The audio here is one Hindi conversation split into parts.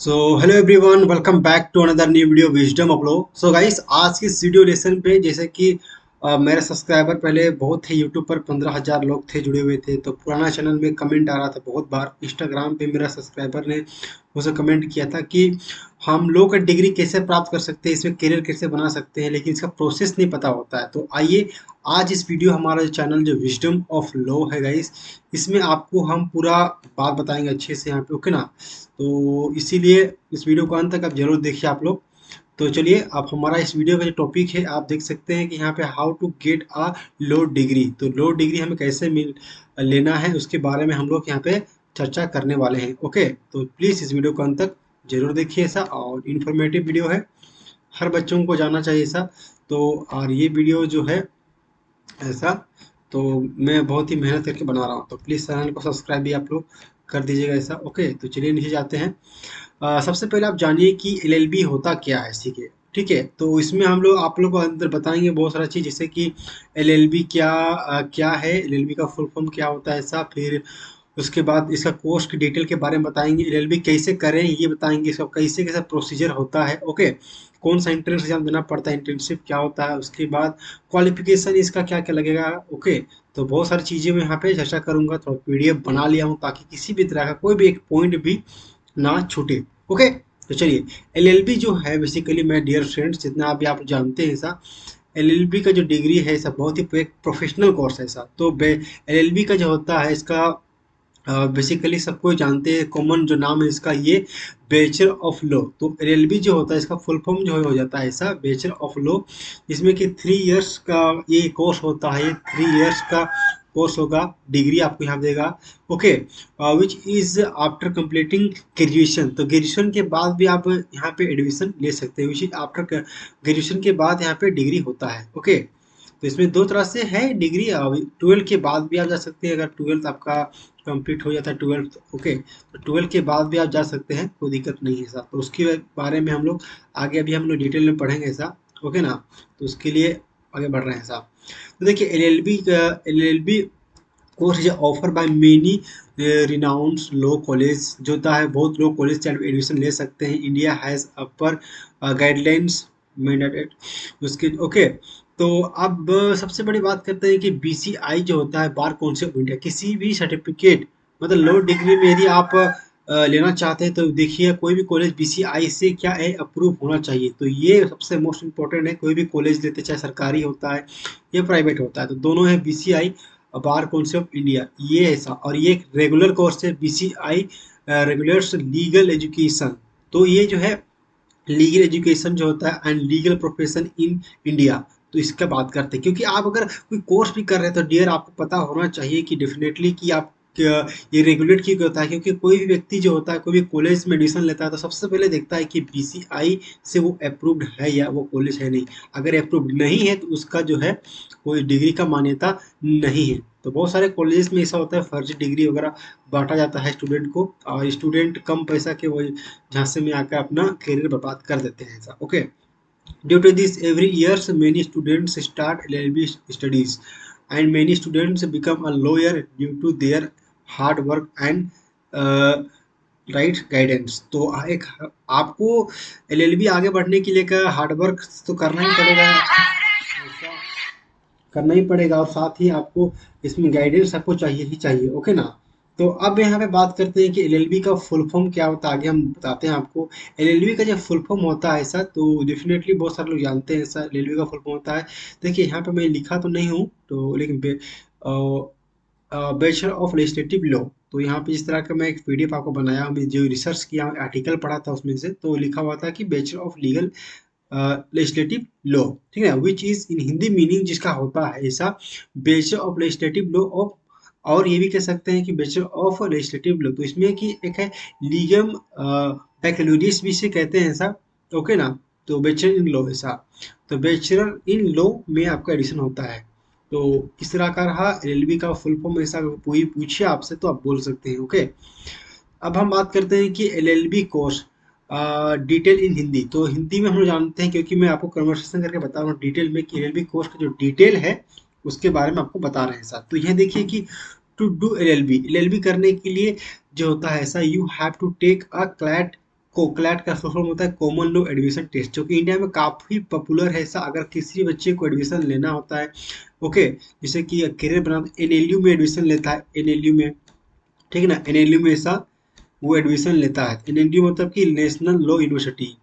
So hello everyone, welcome back to another new video wisdom upload. So guys, आज की इस वीडियो लेसन पे जैसे कि मेरे सब्सक्राइबर पहले बहुत थे, यूट्यूब पर 15,000 लोग थे जुड़े हुए थे। तो पुराना चैनल में कमेंट आ रहा था बहुत बार। इंस्टाग्राम पे मेरा सब्सक्राइबर ने मुझे कमेंट किया था कि हम लोग का डिग्री कैसे प्राप्त कर सकते हैं, इसमें करियर कैसे बना सकते हैं, लेकिन इसका प्रोसेस नहीं पता होता है। तो आइए आज इस वीडियो, हमारा जो चैनल जो विजडम ऑफ लॉ है गाइस, इसमें आपको हम पूरा बात बताएंगे अच्छे से यहाँ पे, ओके ना। तो इसीलिए इस वीडियो को अंत तक आप जरूर देखिए आप लोग। तो चलिए, आप हमारा इस वीडियो का जो टॉपिक है आप देख सकते हैं कि यहाँ पे how to get a law degree. तो लो डिग्री हमें कैसे मिल लेना है, उसके बारे में हम लोग यहाँ पे चर्चा करने वाले हैं। ओके, तो प्लीज़ इस वीडियो को अंत तक जरूर देखिए। ऐसा और इन्फॉर्मेटिव वीडियो है, हर बच्चों को जानना चाहिए ऐसा। तो और ये वीडियो जो है ऐसा, तो मैं बहुत ही मेहनत करके बना रहा हूँ। तो प्लीज़ चैनल को सब्सक्राइब भी आप लोग कर दीजिएगा ऐसा। ओके, तो चलिए नीचे जाते हैं। सबसे पहले आप जानिए कि एलएलबी होता क्या है, सीखे। ठीक है, तो इसमें हम लोग आप लोग को अंदर बताएंगे बहुत सारा चीज़, जैसे कि एलएलबी क्या है, एलएलबी का फुल फॉर्म क्या होता है ऐसा। फिर उसके बाद इसका कोर्स की डिटेल के बारे में बताएंगे, एलएलबी कैसे करें ये बताएंगे, इसका कैसे कैसा प्रोसीजर होता है। ओके, कौन सा एंट्रेंस एग्जाम देना पड़ता है, इंटर्नशिप क्या होता है, उसके बाद क्वालिफिकेशन इसका क्या क्या लगेगा। ओके, तो बहुत सारी चीज़ें मैं यहाँ पे चर्चा करूंगा। थोड़ा पीडीएफ बना लिया हूँ ताकि किसी भी तरह का कोई भी एक पॉइंट भी ना छूटे। ओके, तो चलिए, एलएलबी जो है बेसिकली, मैं डियर फ्रेंड्स, जितना अभी आप जानते हैं ऐसा, एलएलबी का जो डिग्री है ऐसा बहुत ही एक प्रोफेशनल कोर्स है ऐसा। तो एलएलबी का जो होता है इसका बेसिकली सबको जानते हैं, कॉमन जो नाम है इसका ये बैचलर ऑफ लॉ। तो एलएलबी जो होता है इसका फुल फॉर्म जो हो जाता है ऐसा, बैचलर ऑफ लॉ। इसमें कि 3 इयर्स का ये कोर्स होता है, ये 3 इयर्स का कोर्स होगा, डिग्री आपको यहाँ देगा। Okay, which is after completing graduation. तो ग्रेजुएशन के बाद भी आप यहाँ पे एडमिशन ले सकते हैं, विच इज आफ्टर ग्रेजुएशन के बाद यहाँ पे डिग्री होता है। ओके, तो इसमें दो तरह से है डिग्री। 12 के बाद भी आप जा सकते हैं, अगर 12th आपका कंप्लीट हो जाता है, 12th। ओके, तो 12 के बाद भी आप जा सकते हैं, कोई दिक्कत नहीं है ऐसा। तो उसके बारे में हम लोग आगे अभी हम लोग डिटेल में पढ़ेंगे ऐसा। ओके ना, तो उसके लिए आगे बढ़ रहे हैं साहब। तो देखिए, LLB course is offer by many renowned low college, जो होता है बहुत लो कॉलेज से एडमिशन ले सकते हैं। India has upper guidelines mandated उसके। ओके, तो अब सबसे बड़ी बात करते हैं कि बीसीआई जो होता है, बार काउंसिल ऑफ इंडिया, किसी भी सर्टिफिकेट मतलब लो डिग्री में यदि आप लेना चाहते हैं तो देखिए, कोई भी कॉलेज बीसीआई से क्या है, अप्रूव होना चाहिए। तो ये सबसे मोस्ट इम्पोर्टेंट है, कोई भी कॉलेज लेते, चाहे सरकारी होता है या प्राइवेट होता है, तो दोनों है BCI, bar council of India, ये ऐसा। और ये एक रेगुलर कोर्स है, बीसीआई रेगुलर्स लीगल एजुकेशन। तो ये जो है लीगल एजुकेशन जो होता है and legal profession in India, तो इसका बात करते हैं। क्योंकि आप अगर कोई कोर्स भी कर रहे हैं तो डियर आपको पता होना चाहिए कि डेफिनेटली कि आप ये रेगुलेट क्यों होता है। क्योंकि कोई भी व्यक्ति जो होता है, कोई भी कॉलेज में एडमिशन लेता है, तो सबसे पहले देखता है कि बीसीआई से वो अप्रूव्ड है या वो कॉलेज है नहीं। अगर अप्रूव्ड नहीं है तो उसका जो है कोई डिग्री का मान्यता नहीं है। तो बहुत सारे कॉलेजेस में ऐसा होता है, फर्जी डिग्री वगैरह बांटा जाता है स्टूडेंट को, और स्टूडेंट कम पैसा के वो झांसे में आकर अपना करियर बर्बाद कर देते हैं ऐसा। Okay, due to this every years many students start LLB studies and many students become a lawyer due to their hard work and right guidance. तो एक आपको एलएलबी आगे बढ़ने के लिए का हार्ड वर्क तो करना ही पड़ेगा, ऐसा करना ही पड़ेगा, और साथ ही आपको इसमें गाइडेंस आपको चाहिए ही चाहिए। ओके ना। तो अब यहाँ पे बात करते हैं कि एलएलबी का फुल फॉर्म क्या होता है, आगे हम बताते हैं आपको। एलएलबी का जो फुल फॉर्म होता है ऐसा, तो डेफिनेटली बहुत सारे लोग जानते हैं ऐसा, एलएलबी का फुल फॉर्म होता है। देखिए, यहाँ पे मैं लिखा तो नहीं हूँ, तो लेकिन बैचलर ऑफ लेजिस्लेटिव लॉ। तो यहाँ पे जिस तरह का मैं एक पीडीएफ आपको बनाया हूँ, जो रिसर्च किया, आर्टिकल पढ़ा था उसमें से, तो लिखा हुआ था कि bachelor of legal legislative law, ठीक है, which is in Hindi meaning जिसका होता है ऐसा, bachelor of legislative law of. और ये भी कह सकते हैं कि बैचलर ऑफ लेजिस्लेटिव लॉ, तो इसमें कि एक है लीगम बैकलॉरियस भी से कहते हैं ऐसा। ओके ना, तो बैचलर इन लॉ ऐसा। तो बैचलर इन लॉ में आपका एडिशन होता है। तो इस तरह का रहा एलएलबी का फुल फॉर्म ऐसा, कोई पूछे आपसे तो आप बोल सकते हैं। ओके, अब हम बात करते हैं कि LLB course detail in Hindi. तो हिंदी में हम लोग जानते हैं, क्योंकि मैं आपको कन्वर्सेशन करके बता रहा हूँ डिटेल में, कि एलएलबी कोर्स का जो डिटेल है उसके बारे में आपको बता रहे हैं साथ। तो यह देखिए कि टू डू एलएलबी, एलएलबी करने के लिए जो होता है ऐसा, you have to take a CLAT CLAT का फुल फॉर्म होता है कॉमन लो एडमिशन टेस्ट, जो कि इंडिया में काफ़ी पॉपुलर है। ऐसा अगर किसी बच्चे को एडमिशन लेना होता है, ओके, जैसे कि करियर बना, एनएलयू में एडमिशन लेता है, एनएलयू में, ठीक है ना, एनएलयू में ऐसा वो एडमिशन लेता है। एनएलयू मतलब कि नेशनल लॉ यूनिवर्सिटी,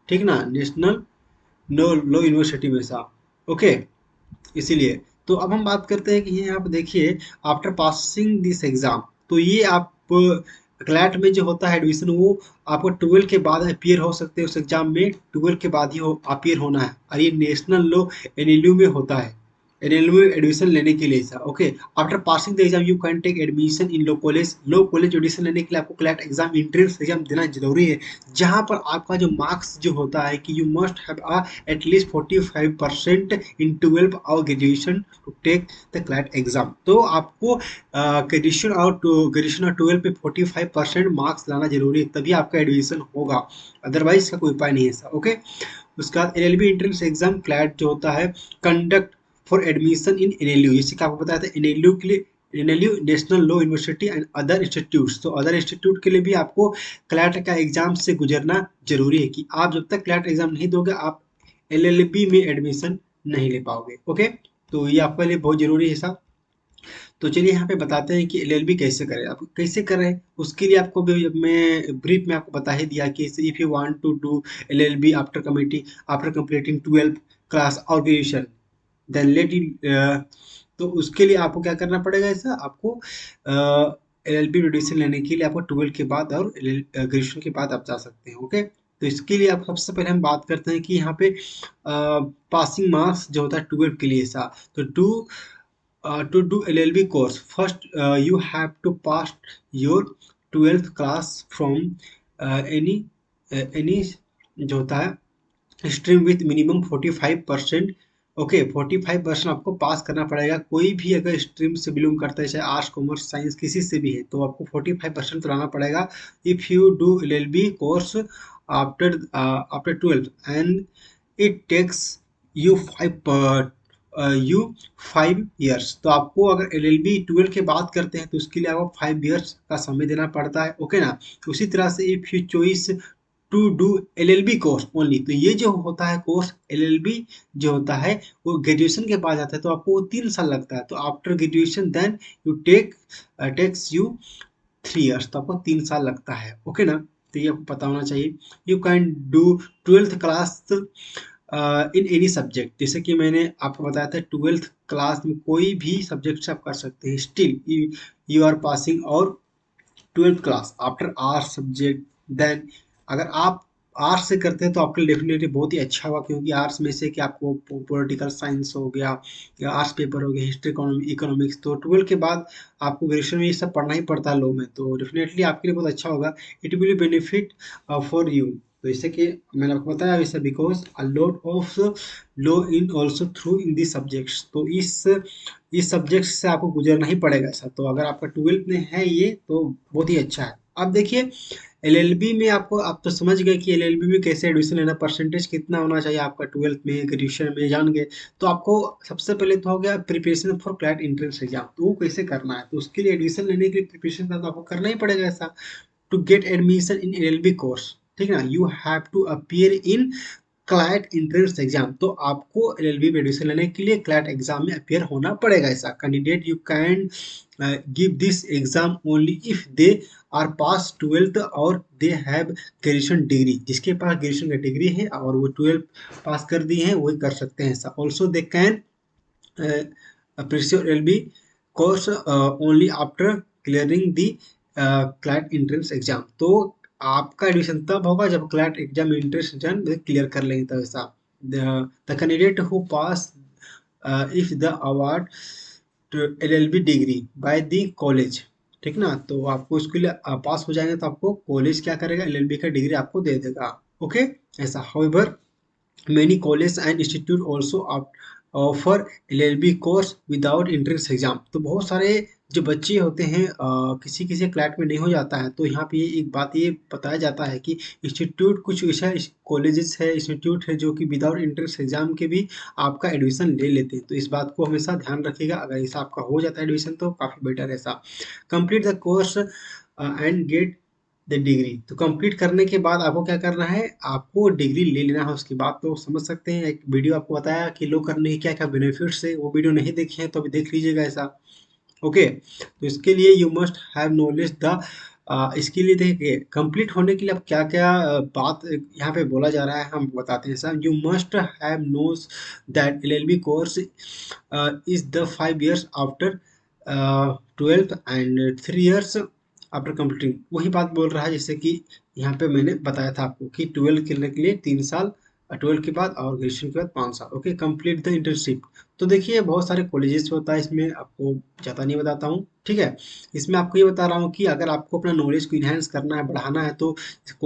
ठीक ना, नेशनल नो लॉ यूनिवर्सिटी में ऐसा, ओके, इसीलिए। तो अब हम बात करते हैं कि यहाँ पे देखिए, आफ्टर पासिंग दिस एग्जाम, तो ये आप क्लैट में जो होता है एडमिशन, वो आपको 12 के बाद अपियर हो सकते हैं, उस एग्जाम में 12 के बाद ही अपियर होना है, और ये नेशनल लो एनएलयू में होता है, एनएलयू में एडमिशन लेने के लिए ऐसा, okay. After passing the exam you can take admission in law college. Law college admission लेने के लिए आपको क्लैट एग्जाम, एंट्रेंस एग्जाम देना जरूरी है, जहाँ पर आपका जो मार्क्स जो होता है कि you must have at least 45% in 12 और graduation to take the CLAT exam. तो आपको ग्रेजुएशन और 12 पे 45% मार्क्स लाना जरूरी है, तभी आपका एडमिशन होगा, अदरवाइज का कोई उपाय नहीं है, ओके। उसके बाद एलएलबी एंट्रेंस एग्जाम क्लैट जो होता है, conduct for admission in NLU, जैसे कि आपको बताया था एनएलयू के लिए, NLU national law university and other institutes, तो अदर इंस्टीट्यूट के लिए भी आपको क्लैट का एग्जाम से गुजरना जरूरी है, कि आप जब तक क्लैट एग्जाम नहीं दोगे आप एलएलबी में एडमिशन नहीं ले पाओगे, ओके। तो ये आपके लिए बहुत जरूरी है साहब। तो चलिए यहाँ पे बताते हैं कि एलएलबी कैसे करें, आप कैसे कर रहे हैं, उसके लिए आपको भी मैं ब्रीफ में आपको बता ही दिया कि if you want to do LLB after completing 12th class और ग्रेजुएशन, देन लेट इट, तो उसके लिए आपको क्या करना पड़ेगा, ऐसा आपको एलएलबी एडमिशन लेने के लिए आपको 12 के बाद और ग्रेजुएशन के बाद आप जा सकते हैं, ओके। तो इसके लिए आप सबसे पहले हम बात करते हैं कि यहाँ पे पासिंग मार्क्स जो होता है 12 के लिए ऐसा, तो to do LLB course, first you have to pass your 12th class from any जो होता है स्ट्रीम विथ मिनिमम 45%, ओके, 45% आपको पास करना पड़ेगा। कोई भी अगर स्ट्रीम से बिलोंग करता है, चाहे आर्ट्स कॉमर्स साइंस किसी से भी है, तो आपको 45% तो लाना पड़ेगा। If you do LLB course after 12 and it takes you 5 तो आपको अगर LLB 12 के बाद करते हैं तो उसके लिए आपको 5 years का समय देना पड़ता है, ओके ना। उसी तरह से if you choice to do LLB course only, तो ये जो होता है कोर्स LLB जो होता है वो ग्रेजुएशन के बाद आता है, तो आपको वो 3 साल लगता है। तो after graduation then you takes you 3 years, तो आपको 3 साल लगता है, ओके ना। तो ये आपको पता होना चाहिए। You can do 12th class in any subject, जैसे कि मैंने आपको बताया था 12th क्लास में कोई भी सब्जेक्ट से आप कर सकते हैं, स्टिल यू आर पासिंग और 12th class after arts subject. Then अगर आप आर्ट्स से करते हैं तो आपके लिए डेफिनेटली बहुत ही अच्छा होगा, क्योंकि आर्ट्स में से कि आपको पॉलिटिकल साइंस हो गया या आर्ट्स पेपर हो गया, हिस्ट्री इकोनॉमिक्स, तो 12 के बाद आपको ग्रेजुएशन में ये सब पढ़ना ही पड़ता है लॉ में, तो डेफिनेटली आपके लिए बहुत अच्छा होगा। It will benefit for you. तो जैसे कि मैंने आपको बताया वैसे, because a lot of law in also through in the subjects, तो इस सब्जेक्ट से आपको गुजरना ही पड़ेगा ऐसा। तो अगर आपका 12th में है ये तो बहुत ही अच्छा है। अब देखिए एलएलबी में आपको, आप तो समझ गए कि एलएलबी में कैसे एडमिशन लेना, परसेंटेज कितना होना चाहिए आपका 12th में ग्रेजुएशन में जान गए। तो आपको सबसे पहले तो हो गया preparation for CLAT entrance exam, तो वो कैसे करना है, तो उसके लिए एडमिशन लेने के लिए प्रिपरेशन तो आपको करना ही पड़ेगा ऐसा। To get admission in LLB course, ठीक है ना, you have to appear in CLAT entrance exam, तो आपको एलएलबी में एडमिशन लेने के लिए क्लैट एग्जाम में अपीयर होना पड़ेगा ऐसा। Candidate you can give this exam only if they are pass 12th और दे हैव ग्रेजुएशन डिग्री, जिसके पास ग्रेजुएशन का डिग्री है और वो 12 पास कर दिए हैं वही कर सकते हैं ऐसा। Also they can pursue LLB course only after clearing the CLAT entrance exam, तो आपका एडमिशन तब होगा जब CLAT exam entrance exam clear कर लेंगे, तब ऐसा। The candidate who pass if the award LLB degree by the college, ठीक ना, तो आपको उसके लिए पास हो जाएंगे तो आपको कॉलेज क्या करेगा, LLB का डिग्री आपको दे देगा, ओके ऐसा। However many colleges and institute also offer LLB course without entrance exam, तो बहुत सारे जो बच्चे होते हैं किसी किसी क्लैट में नहीं हो जाता है, तो यहाँ पे एक बात ये बताया जाता है कि इंस्टीट्यूट कुछ ऐसा कॉलेजेस है, इंस्टीट्यूट है जो कि विदाउट एंट्रेंस एग्जाम के भी आपका एडमिशन ले लेते हैं, तो इस बात को हमेशा ध्यान रखिएगा। अगर ऐसा आपका हो जाता है एडमिशन तो काफ़ी बेटर है ऐसा। Complete the course and get the degree. तो कंप्लीट करने के बाद आपको क्या करना है, आपको डिग्री ले लेना है। उसके बाद तो समझ सकते हैं, एक वीडियो आपको बताया कि लो करने के क्या क्या बेनिफिट्स है, वो वीडियो नहीं देखी है तो अभी देख लीजिएगा ऐसा। ओके, तो इसके लिए you must have knowledge the, इसके लिए देखिए कंप्लीट होने के लिए अब क्या क्या बात यहाँ पे बोला जा रहा है हम बताते हैं sir. You must have knows that LLB course is the 5 years after 12th and 3 years after completing. वही बात बोल रहा है जैसे कि यहाँ पे मैंने बताया था आपको कि 12 करने के लिए 3 साल, 12 के बाद और ग्रेजुएशन के बाद 5 साल। Okay, complete the internship. तो देखिए बहुत सारे कॉलेजेस होता है इसमें, आपको ज़्यादा नहीं बताता हूँ, ठीक है। इसमें आपको ये बता रहा हूँ कि अगर आपको अपना नॉलेज को इन्हेंस करना है, बढ़ाना है, तो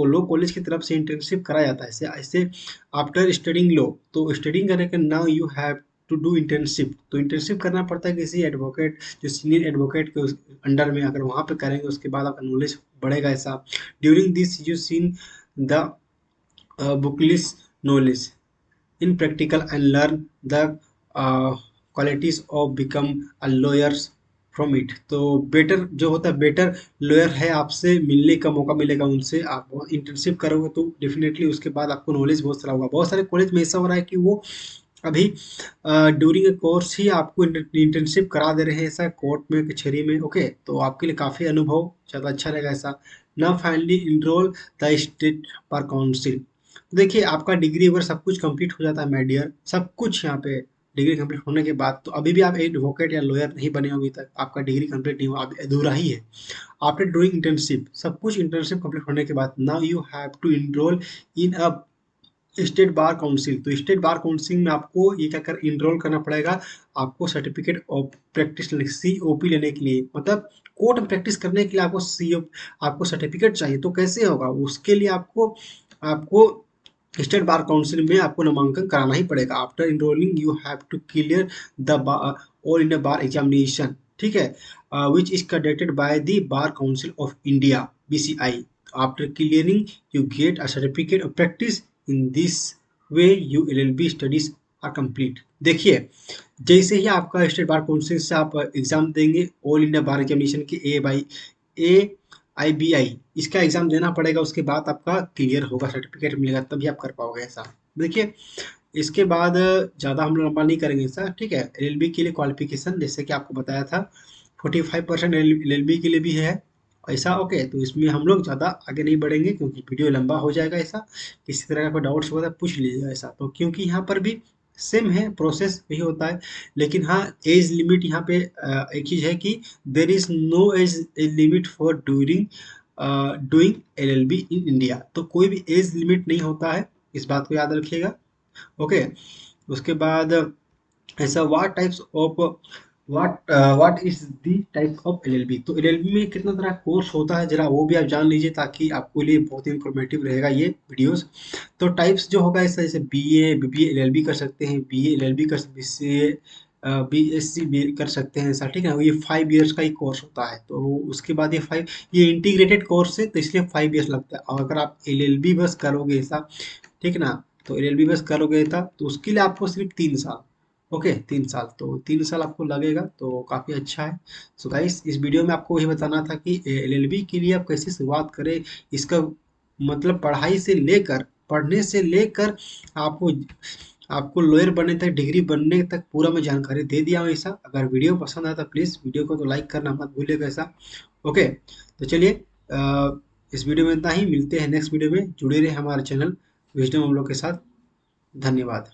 लो कॉलेज की तरफ से इंटर्नशिप कराया जाता है। ऐसे ऐसे आफ्टर स्टडिंग लो, तो स्टडिंग करने के now you have to do internship. तो इंटर्नशिप करना पड़ता है किसी एडवोकेट, जो सीनियर एडवोकेट के अंडर में, अगर वहाँ पे करेंगे उसके बाद आपका नॉलेज बढ़ेगा ऐसा। During this you seen the bookish knowledge in practical and learn the qualities of become a lawyers from it। तो बेटर जो होता है, बेटर लॉयर है आपसे मिलने का मौका मिलेगा उनसे। आप इंटर्नशिप करोगे तो डेफिनेटली उसके बाद आपको नॉलेज बहुत सारा होगा। बहुत सारे कॉलेज में ऐसा हो रहा है कि वो अभी ड्यूरिंग ए कोर्स ही आपको इंटर्नशिप करा दे रहे हैं ऐसा, कोर्ट में कचहरी में। ओके, तो आपके लिए काफ़ी अनुभव ज़्यादा अच्छा रहेगा ऐसा। ना finally enroll the state bar council. देखिए आपका डिग्री अगर सब कुछ कंप्लीट हो जाता है माय डियर, सब कुछ यहाँ पे डिग्री कंप्लीट होने के बाद, तो अभी भी आप एडवोकेट या लॉयर नहीं बने हो, अभी तक आपका डिग्री कंप्लीट नहीं हुआ, अभी अधूरा ही है। आफ्टर डूइंग इंटर्नशिप, सब कुछ इंटर्नशिप कंप्लीट होने के बाद, now you have to enroll in a state bar council. तो स्टेट बार काउंसिल में आपको ये क्या कर इनरोल करना पड़ेगा, आपको सर्टिफिकेट ऑफ प्रैक्टिस COP लेने के लिए, मतलब कोर्ट में प्रैक्टिस करने के लिए आपको आपको सर्टिफिकेट चाहिए। तो कैसे होगा, उसके लिए आपको आपको स्टेट बार काउंसिल में आपको नामांकन कराना ही पड़ेगा। After enrolling you have to clear the all India bar examination, ठीक है, which is conducted by the bar council of India BCI। After clearing you get a certificate of practice. In this way you LLB studies are complete. देखिए जैसे ही आपका स्टेट बार काउंसिल से आप एग्जाम देंगे, ऑल इंडिया बार एग्जामिनेशन की AIBI, इसका एग्जाम देना पड़ेगा, उसके बाद आपका क्लियर होगा, सर्टिफिकेट मिलेगा, तभी आप कर पाओगे ऐसा। देखिए इसके बाद ज़्यादा हम लंबा नहीं करेंगे सर, ठीक है। LLB के लिए क्वालिफिकेशन जैसे कि आपको बताया था 45% LLB के लिए भी है ऐसा। ओके, तो इसमें हम लोग ज़्यादा आगे नहीं बढ़ेंगे क्योंकि वीडियो लंबा हो जाएगा ऐसा। किसी तरह का कोई डाउट्स होगा तो पूछ लीजिएगा ऐसा। तो क्योंकि यहाँ पर भी सेम है, प्रोसेस वही होता है, लेकिन हाँ एज लिमिट यहाँ पे एक चीज़ है कि there is no age limit for doing LLB in India. तो कोई भी एज लिमिट नहीं होता है, इस बात को याद रखिएगा। ओके, उसके बाद ऐसा what types of what is the type of LLB। तो LLB में कितना तरह कोर्स होता है जरा वो भी आप जान लीजिए, ताकि आपके लिए बहुत इंफॉर्मेटिव रहेगा ये वीडियोस। तो टाइप्स जो होगा ऐसा, जैसे BA BBA LLB कर सकते हैं, BA LLB कर BCA BSc भी कर सकते हैं ऐसा, ठीक है। ये 5 years का ही कोर्स होता है। तो उसके बाद ये इंटीग्रेटेड कोर्स है तो इसलिए 5 years लगता है। और अगर आप LLB बस करोगे ऐसा, ठीक है ना, तो LLB बस करोगे था तो उसके लिए आपको सिर्फ 3 साल, ओके 3 साल, तो 3 साल आपको लगेगा, तो काफ़ी अच्छा है। सो गाइस इस वीडियो में आपको वही बताना था कि LLB के लिए आप कैसे शुरुआत करें, इसका मतलब पढ़ाई से लेकर, पढ़ने से लेकर आपको आपको लॉयर बनने तक, डिग्री बनने तक पूरा मैं जानकारी दे दिया हूँ ऐसा। अगर वीडियो पसंद आया तो प्लीज़ वीडियो को तो लाइक करना मत भूलिएगा ऐसा। ओके, तो चलिए इस वीडियो में इतना ही, मिलते हैं नेक्स्ट वीडियो में। जुड़े रहे हमारे चैनल विजडम हम लोग के साथ। धन्यवाद।